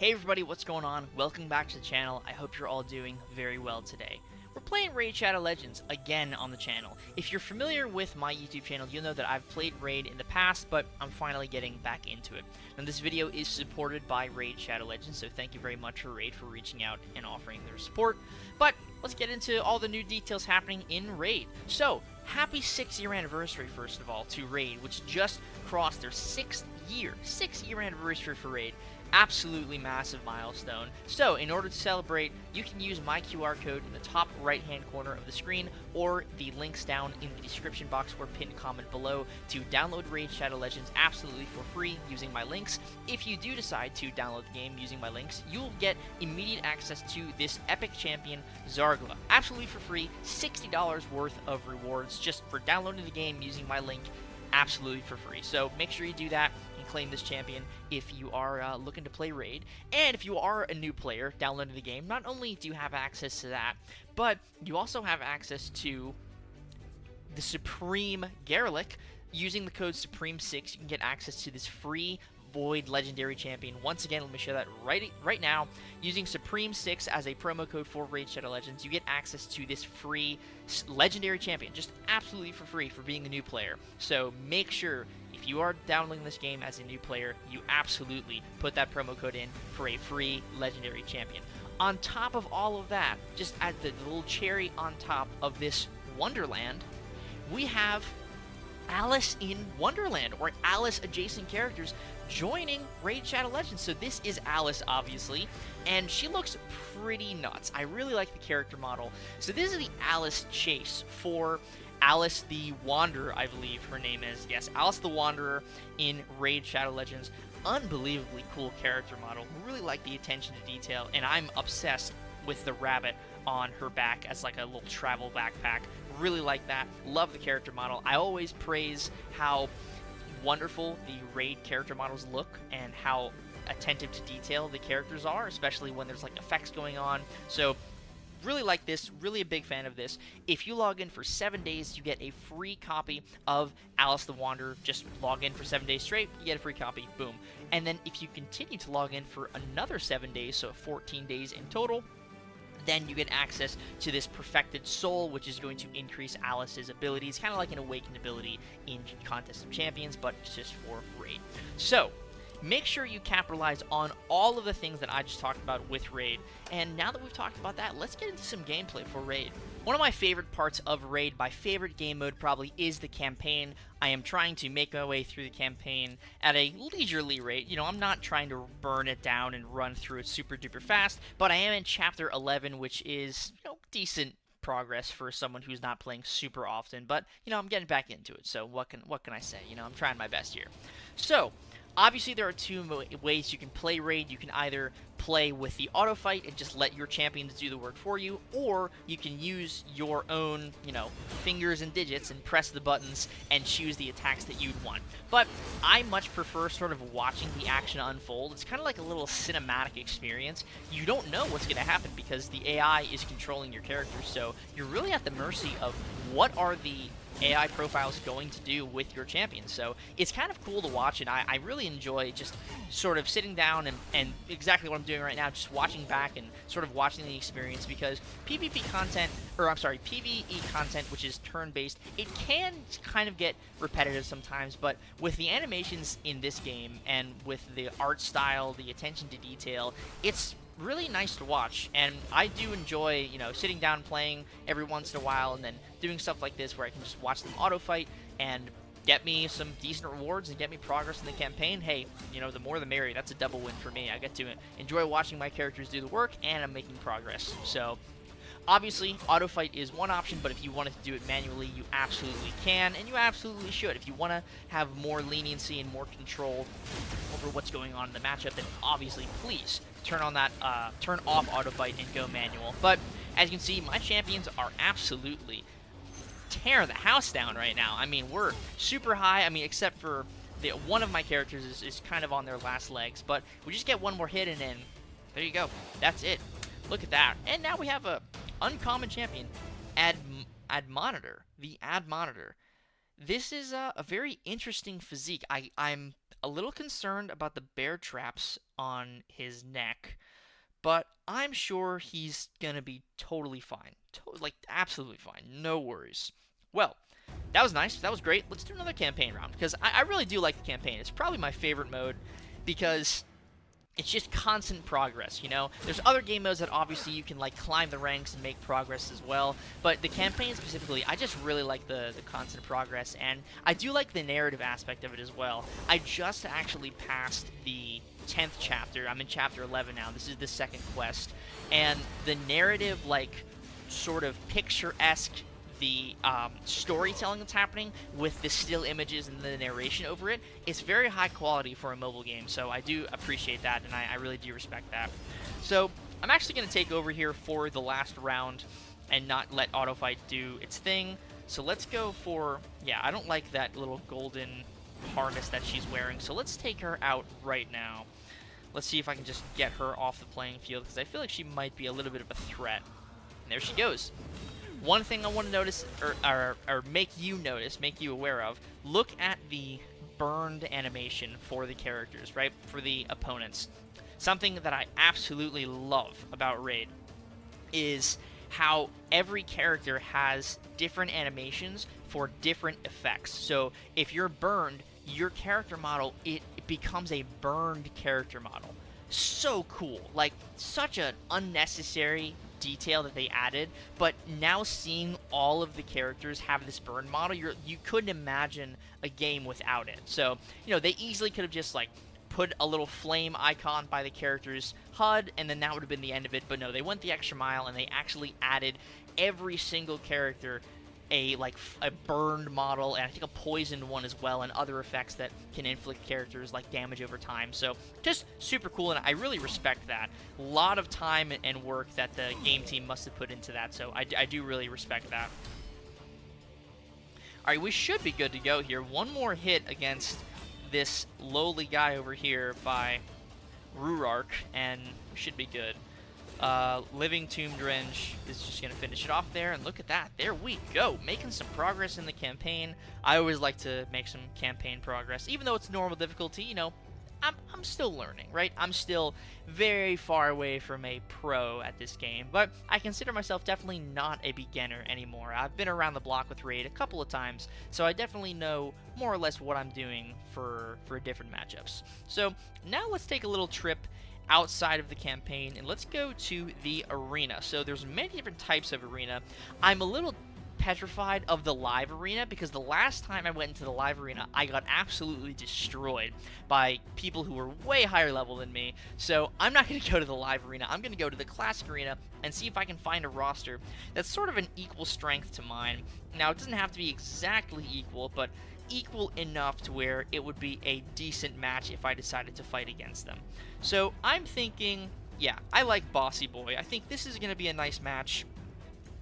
Hey everybody, what's going on? Welcome back to the channel. I hope you're all doing very well today. We're playing Raid Shadow Legends again on the channel. If you're familiar with my YouTube channel, you'll know that I've played Raid in the past, but I'm finally getting back into it. And this video is supported by Raid Shadow Legends, so thank you very much for Raid for reaching out and offering their support. But let's get into all the new details happening in Raid. So, happy 6-year anniversary, first of all, to Raid, which just crossed their 6th year anniversary for Raid. Absolutely massive milestone. So, in order to celebrate, you can use my QR code in the top right-hand corner of the screen, or the links down in the description box or pinned comment below to download Raid Shadow Legends absolutely for free using my links. If you do decide to download the game using my links, you'll get immediate access to this epic champion, Zargala, absolutely for free, $60 worth of rewards just for downloading the game using my link, absolutely for free. So make sure you do that and claim this champion if you are looking to play Raid. And if you are a new player downloading the game, not only do you have access to that, but you also have access to the Supreme Garlic. Using the code Supreme6, you can get access to this free Void Legendary Champion. Once again, let me show that right now. Using Supreme6 as a promo code for Raid Shadow Legends, you get access to this free Legendary Champion, just absolutely for free for being a new player. So make sure, if you are downloading this game as a new player, you absolutely put that promo code in for a free Legendary Champion. On top of all of that, just as the little cherry on top of this Wonderland, we have Alice in Wonderland, or Alice adjacent characters joining Raid Shadow Legends. So this is Alice, obviously, and she looks pretty nuts. I really like the character model. So this is the Alice chase for Alice the Wanderer, I believe her name is. Yes, Alice the Wanderer in Raid Shadow Legends. Unbelievably cool character model. Really like the attention to detail, and I'm obsessed with the rabbit on her back as like a little travel backpack. Really like that. Love the character model. I always praise how wonderful the Raid character models look and how attentive to detail the characters are, especially when there's like effects going on. So really like this, really a big fan of this. If you log in for 7 days, you get a free copy of Alice the Wanderer. Just log in for 7 days straight, you get a free copy, boom. And then if you continue to log in for another 7 days, so 14 days in total, then you get access to this Perfected Soul, which is going to increase Alice's abilities, kind of like an awakened ability in Contest of Champions, but it's just for Raid. So, make sure you capitalize on all of the things that I just talked about with Raid. And now that we've talked about that, let's get into some gameplay for Raid. One of my favorite parts of Raid, my favorite game mode probably, is the campaign. I am trying to make my way through the campaign at a leisurely rate. You know, I'm not trying to burn it down and run through it super duper fast, but I am in Chapter 11, which is, you know, decent progress for someone who's not playing super often. But, you know, I'm getting back into it, so what can I say? You know, I'm trying my best here. So, obviously, there are two ways you can play Raid. You can either play with the auto fight and just let your champions do the work for you, or you can use your own, you know, fingers and digits and press the buttons and choose the attacks that you'd want. But I much prefer sort of watching the action unfold. It's kind of like a little cinematic experience. You don't know what's going to happen because the AI is controlling your character, so you're really at the mercy of what are the AI profiles going to do with your champion. So it's kind of cool to watch, and I really enjoy just sort of sitting down and exactly what I'm doing right now, just watching back and sort of watching the experience, because PvP content, or I'm sorry, PvE content, which is turn-based, it can kind of get repetitive sometimes, but with the animations in this game and with the art style, the attention to detail, it's really nice to watch. And I do enjoy, you know, sitting down playing every once in a while and then doing stuff like this where I can just watch them auto fight and get me some decent rewards and get me progress in the campaign. Hey, you know, the more the merrier. That's a double win for me. I get to enjoy watching my characters do the work, and I'm making progress. So obviously, auto fight is one option, but if you wanted to do it manually, you absolutely can, and you absolutely should. If you want to have more leniency and more control over what's going on in the matchup, then obviously, please turn on that, turn off auto fight and go manual. But as you can see, my champions are absolutely tearing the house down right now. I mean, we're super high. I mean, except for one of my characters is kind of on their last legs, but we just get one more hit and then there you go. That's it. Look at that. And now we have a uncommon champion, Admonitor, the Admonitor. This is a very interesting physique. I'm a little concerned about the bear traps on his neck, but I'm sure he's gonna be totally fine. Like, absolutely fine. No worries. Well, that was nice. That was great. Let's do another campaign round, because I really do like the campaign. It's probably my favorite mode, because it's just constant progress, you know? There's other game modes that obviously you can, like, climb the ranks and make progress as well, but the campaign specifically, I just really like the constant progress, and I do like the narrative aspect of it as well. I just actually passed the 10th chapter. I'm in chapter 11 now. This is the second quest, and the narrative, like, sort of picturesque, the storytelling that's happening with the still images and the narration over it is very high quality for a mobile game, so I do appreciate that, and I really do respect that. So I'm actually going to take over here for the last round and not let autofight do its thing. So let's go for, yeah, I don't like that little golden harness that she's wearing, so let's take her out right now. Let's see if I can just get her off the playing field, because I feel like she might be a little bit of a threat. And there she goes. One thing I want to notice, or make you notice, make you aware of, look at the burned animation for the characters, right? For the opponents. Something that I absolutely love about Raid is how every character has different animations for different effects. So if you're burned, your character model, it becomes a burned character model. So cool. Like, such an unnecessary detail that they added, but now seeing all of the characters have this burn model, you couldn't imagine a game without it. So, you know, they easily could have just, like, put a little flame icon by the character's HUD, and then that would have been the end of it, but no, they went the extra mile, and they actually added every single character a burned model, and I think a poisoned one as well, and other effects that can inflict characters like damage over time. So just super cool, and I really respect that. A lot of time and work that the game team must have put into that, so I do really respect that. Alright, we should be good to go here. One more hit against this lowly guy over here by Rurark, and we should be good. Living Tomb Drench is just going to finish it off there, and look at that. There we go. Making some progress in the campaign. I always like to make some campaign progress. Even though it's normal difficulty, you know, I'm still learning, right? I'm still very far away from a pro at this game, but I consider myself definitely not a beginner anymore. I've been around the block with Raid a couple of times, so I definitely know more or less what I'm doing for different matchups. So now let's take a little trip outside of the campaign, and let's go to the arena. So there's many different types of arena. I'm a little petrified of the live arena, because the last time I went into the live arena, I got absolutely destroyed by people who were way higher level than me. So I'm not going to go to the live arena. I'm going to go to the classic arena and see if I can find a roster that's sort of an equal strength to mine. Now, it doesn't have to be exactly equal, but equal enough to where it would be a decent match if I decided to fight against them. So I'm thinking, yeah, I like Bossy Boy. I think this is going to be a nice match.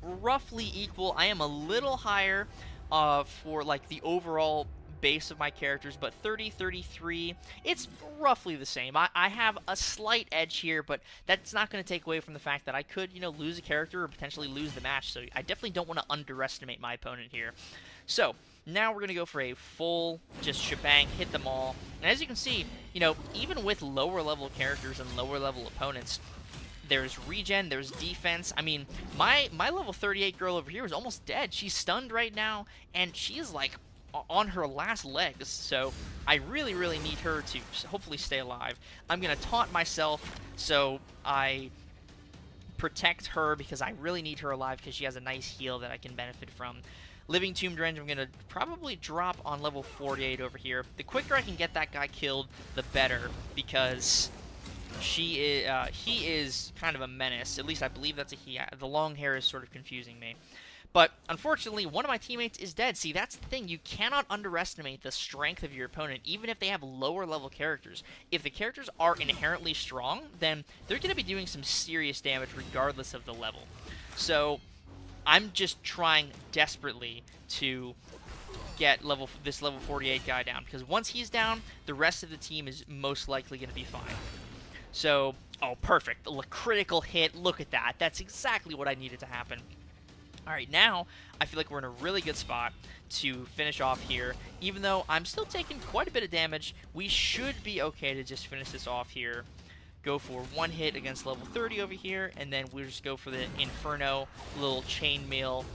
Roughly equal. I am a little higher for like the overall base of my characters, but 30, 33, it's roughly the same. I have a slight edge here, but that's not going to take away from the fact that I could, you know, lose a character or potentially lose the match, so I definitely don't want to underestimate my opponent here. So now we're going to go for a full just shebang, hit them all. And as you can see, you know, even with lower level characters and lower level opponents, there's regen, there's defense. I mean, my level 38 girl over here is almost dead. She's stunned right now, and she is like on her last legs, so I really, really need her to hopefully stay alive. I'm going to taunt myself so I protect her, because I really need her alive, because she has a nice heal that I can benefit from. Living Tomb Drench, I'm going to probably drop on level 48 over here. The quicker I can get that guy killed, the better, because he is kind of a menace. At least I believe that's a he. The long hair is sort of confusing me. But unfortunately, one of my teammates is dead. See, that's the thing. You cannot underestimate the strength of your opponent, even if they have lower level characters. If the characters are inherently strong, then they're going to be doing some serious damage regardless of the level. So I'm just trying desperately to get this level 48 guy down, because once he's down, the rest of the team is most likely going to be fine. So, oh, perfect. The critical hit. Look at that. That's exactly what I needed to happen. Alright, now I feel like we're in a really good spot to finish off here. Even though I'm still taking quite a bit of damage, we should be okay to just finish this off here. Go for one hit against level 30 over here, and then we'll just go for the Inferno, little chainmail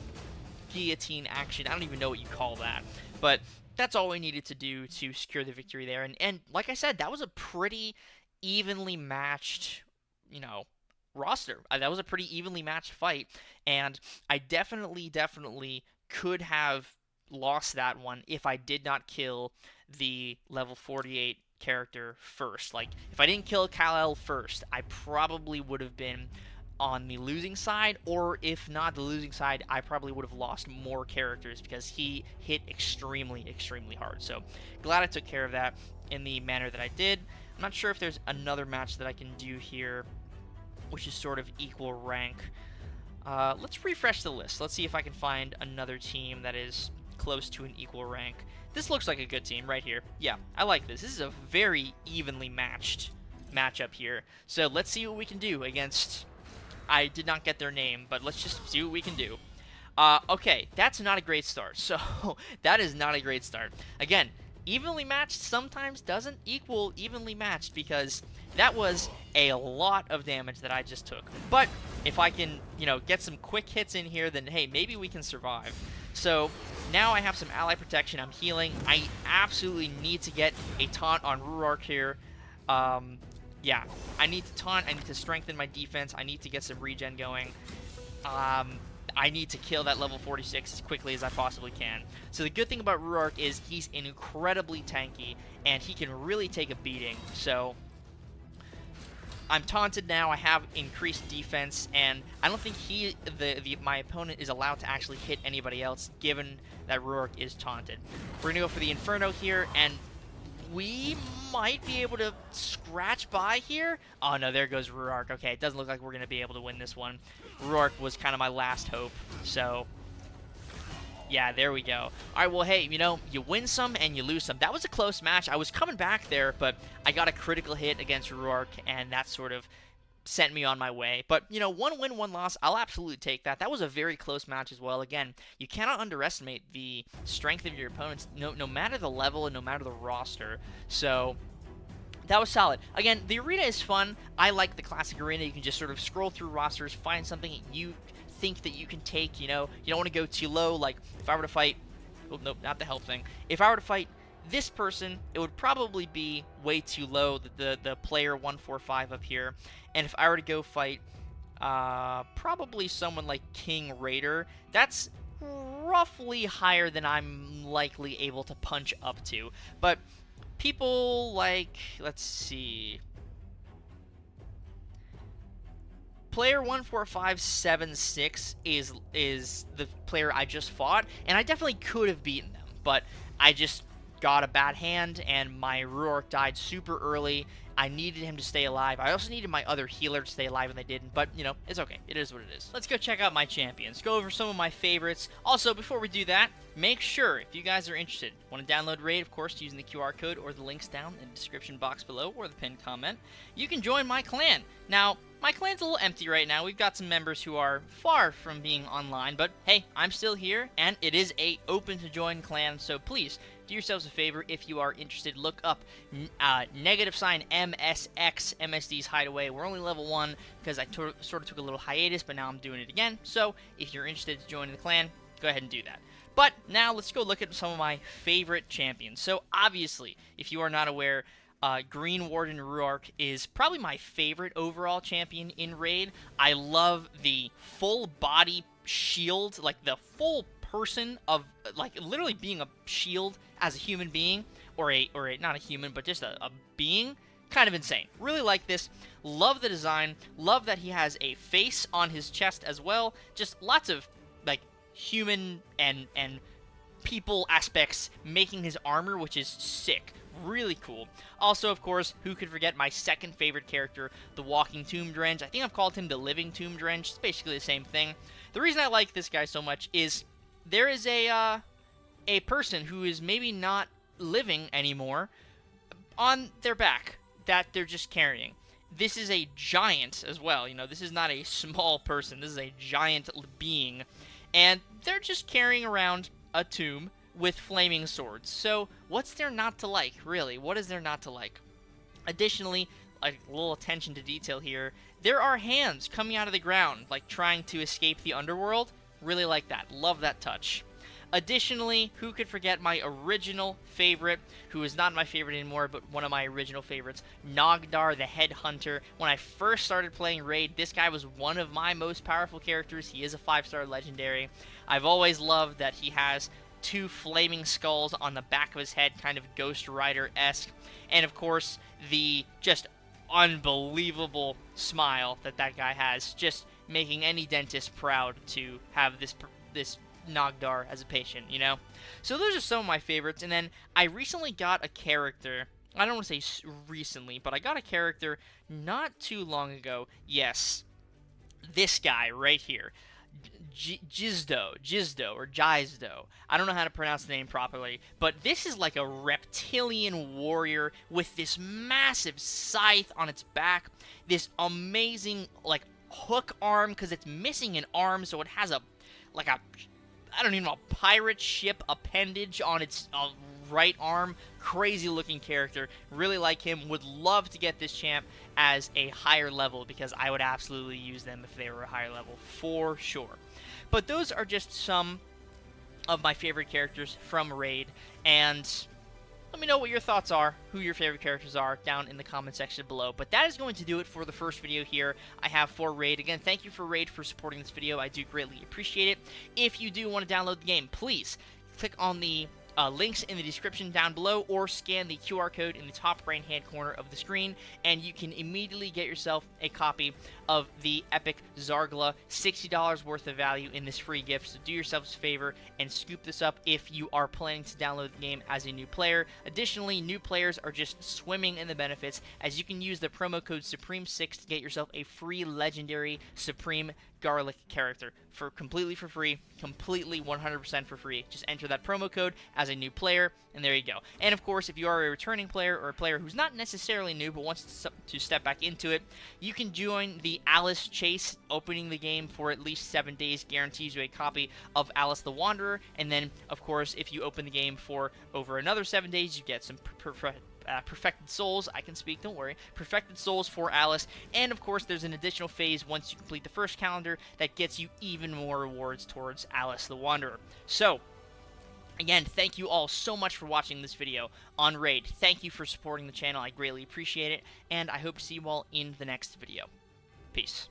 guillotine action. I don't even know what you call that. But that's all we needed to do to secure the victory there. And like I said, that was a pretty evenly matched, you know, roster. That was a pretty evenly matched fight, and I definitely could have lost that one if I did not kill the level 48 character first. Like, if I didn't kill Kal-El first, I probably would have been on the losing side, or if not the losing side, I probably would have lost more characters because he hit extremely hard. So, glad I took care of that in the manner that I did. I'm not sure if there's another match that I can do here which is sort of equal rank. Let's refresh the list. Let's see if I can find another team that is close to an equal rank. This looks like a good team right here. Yeah, I like this. This is a very evenly matched matchup here. So let's see what we can do against... I did not get their name, but let's just see what we can do. Okay, that's not a great start. So, that is not a great start. Again, evenly matched sometimes doesn't equal evenly matched because that was a lot of damage that I just took. But if I can, you know, get some quick hits in here, then hey, maybe we can survive. So now I have some ally protection. I'm healing. I absolutely need to get a taunt on Ruark here. Yeah, I need to taunt. I need to strengthen my defense. I need to get some regen going. I need to kill that level 46 as quickly as I possibly can. So the good thing about Ruark is he's incredibly tanky, and he can really take a beating. So I'm taunted now. I have increased defense, and I don't think my opponent is allowed to actually hit anybody else, given that Ruark is taunted. We're gonna go for the Inferno here, and we might be able to scratch by here. Oh no, there goes Ruark. Okay, it doesn't look like we're going to be able to win this one. Ruark was kind of my last hope. So, yeah, there we go. Alright, well, hey, you know, you win some and you lose some. That was a close match. I was coming back there, but I got a critical hit against Ruark, and that sort of sent me on my way. But, you know, one win, one loss, I'll absolutely take that. That was a very close match as well. Again, you cannot underestimate the strength of your opponents, no matter the level and no matter the roster. So, that was solid. Again, the arena is fun. I like the classic arena. You can just sort of scroll through rosters, find something you think that you can take, you know. You don't want to go too low. Like, if I were to fight... Oh, nope, not the health thing. If I were to fight this person, it would probably be way too low, the player 145 up here. And if I were to go fight probably someone like King Raider, that's roughly higher than I'm likely able to punch up to. But people like, let's see, player 14576 is the player I just fought, and I definitely could have beaten them, but I just got a bad hand, and my Ruark died super early. I needed him to stay alive. I also needed my other healer to stay alive, and they didn't. But, you know, it's okay. It is what it is. Let's go check out my champions. Go over some of my favorites. Also, before we do that, make sure, if you guys are interested, want to download Raid, of course, using the QR code or the links down in the description box below or the pinned comment, you can join my clan. Now, my clan's a little empty right now. We've got some members who are far from being online, but hey, I'm still here, and it is a open to join clan, so please, do yourselves a favor. If you are interested, look up ~MSX MSD's Hideaway. We're only level 1 because I sort of took a little hiatus, but now I'm doing it again. So if you're interested to join the clan, go ahead and do that. But now let's go look at some of my favorite champions. So obviously, if you are not aware, Green Warden Ruark is probably my favorite overall champion in Raid. I love the full body shield, like the full person of, like, literally being a shield as a human being, or a not a human, but just a being. Kind of insane. Really like this. Love the design. Love that he has a face on his chest as well. Just lots of, like, human and people aspects making his armor, which is sick. Really cool. Also, of course, who could forget my second favorite character, the Walking Tomb Drench. I think I've called him the Living Tomb Drench. It's basically the same thing. The reason I like this guy so much is there is a person who is maybe not living anymore on their back that they're just carrying. This is a giant as well. You know, this is not a small person. This is a giant being. and they're just carrying around a tomb with flaming swords. So what's there not to like, really? What is there not to like? Additionally, like a little attention to detail here, there are hands coming out of the ground, like trying to escape the underworld. Really like that. Love that touch. Additionally, who could forget my original favorite, who is not my favorite anymore, but one of my original favorites, Nogdar the Headhunter. When I first started playing Raid, this guy was one of my most powerful characters. He is a 5-star legendary. I've always loved that he has 2 flaming skulls on the back of his head, kind of Ghost Rider-esque. And of course, the just unbelievable smile that guy has, just making any dentist proud to have this Nogdar as a patient, you know? So those are some of my favorites, and then I recently got a character, I don't want to say recently, but I got a character not too long ago. Yes, this guy right here. Jizdo, or Jizdo. I don't know how to pronounce the name properly, but this is like a reptilian warrior with this massive scythe on its back, this amazing, like, hook arm, because it's missing an arm, so it has a, like a, I don't even know, a pirate ship appendage on its right arm. Crazy looking character. Really like him. Would love to get this champ as a higher level, because I would absolutely use them if they were a higher level, for sure. But those are just some of my favorite characters from Raid, and let me know what your thoughts are, who your favorite characters are, down in the comment section below. But that is going to do it for the first video here I have for Raid. Again, thank you for Raid for supporting this video. I do greatly appreciate it. If you do want to download the game, please click on the links in the description down below, or scan the QR code in the top right hand corner of the screen, and you can immediately get yourself a copy of the epic Zargala. $60 worth of value in this free gift, so do yourselves a favor and scoop this up if you are planning to download the game as a new player. Additionally, new players are just swimming in the benefits, as you can use the promo code Supreme6 to get yourself a free legendary Supreme Garlic character completely for free, completely 100% for free. Just enter that promo code as a new player, and there you go. And of course, if you are a returning player, or a player who's not necessarily new but wants to step back into it, you can join the Alice Chase. Opening the game for at least 7 days guarantees you a copy of Alice the Wanderer, and then of course, if you open the game for over another 7 days, you get some perfected souls. I can speak, don't worry. Perfected souls for Alice, and of course there's an additional phase once you complete the first calendar that gets you even more rewards towards Alice the Wanderer. So again, thank you all so much for watching this video on Raid. Thank you for supporting the channel. I greatly appreciate it, and I hope to see you all in the next video. Peace.